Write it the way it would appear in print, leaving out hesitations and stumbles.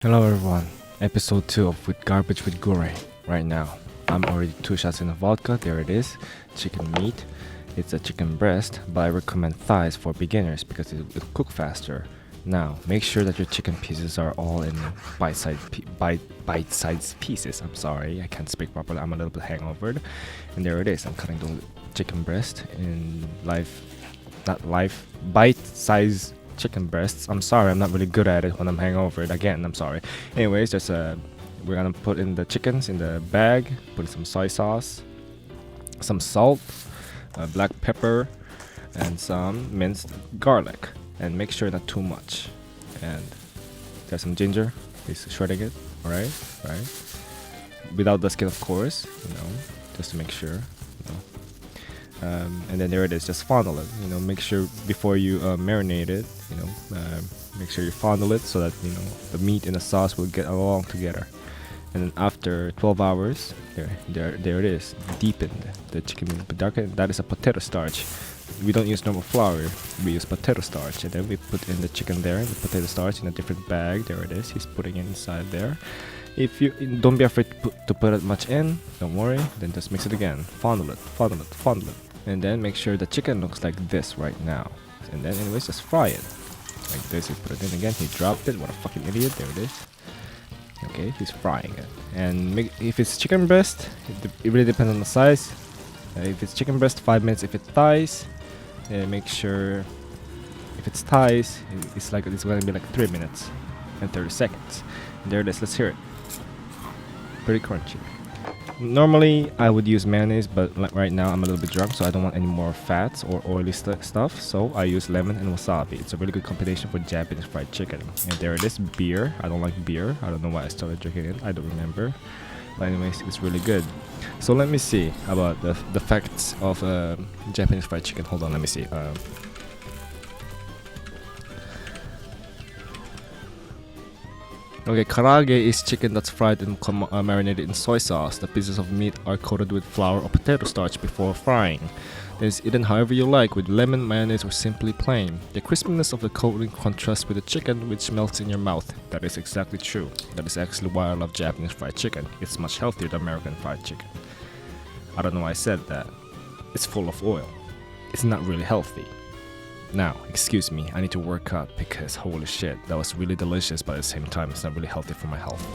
Hello everyone, episode 2 of With Garbage with Gure. Right now, I'm already 2 shots in the vodka, there it is, chicken meat. It's a chicken breast, but I recommend thighs for beginners because it'll cook faster. Now, make sure that your chicken pieces are all in bite-sized pieces. I'm sorry, I can't speak properly, I'm a little bit hangovered. And there it is, I'm cutting the chicken breast in bite-sized chicken breasts. I'm sorry, I'm not really good at it when I'm hangover. Again, I'm sorry. Anyways, we're gonna put in the chickens in the bag, put in some soy sauce, some salt, black pepper, and some minced garlic. And make sure not too much. And there's some ginger. He's shredding it. Alright, right. Without the skin, of course. Just to make sure. And then there it is, just fondle it, make sure before you marinate it, make sure you fondle it so that the meat and the sauce will get along together. And then after 12 hours, there it is, deepened the chicken meat, but darkened. That is a potato starch. We don't use normal flour, we use potato starch. And then we put in the chicken there, the potato starch in a different bag. There it is, he's putting it inside there. If you don't be afraid to put it much in, don't worry, then just mix it again, fondle it. And then make sure the chicken looks like this right now. And then anyways, just fry it. Like this, he put it in again, he dropped it, what a fucking idiot, there it is. Okay, he's frying it. And if it's chicken breast, it really depends on the size. If it's chicken breast, 5 minutes. If it's thighs, make sure, if it's thighs, it's going to be like 3 minutes and 30 seconds. And there it is, let's hear it. Pretty crunchy. Normally I would use mayonnaise, but right now I'm a little bit drunk, so I don't want any more fats or oily stuff, so I use lemon and wasabi. It's a really good combination for Japanese fried chicken. And there it is, beer. I don't like beer. I don't know why I started drinking it. I don't remember. But anyways, it's really good. So let me see about the facts of Japanese fried chicken. Hold on, let me see. Okay, karaage is chicken that's fried and marinated in soy sauce. The pieces of meat are coated with flour or potato starch before frying. It is eaten however you like, with lemon, mayonnaise, or simply plain. The crispiness of the coating contrasts with the chicken, which melts in your mouth. That is exactly true. That is actually why I love Japanese fried chicken. It's much healthier than American fried chicken. I don't know why I said that. It's full of oil. It's not really healthy. Now, excuse me, I need to work out because holy shit, that was really delicious, but at the same time, it's not really healthy for my health.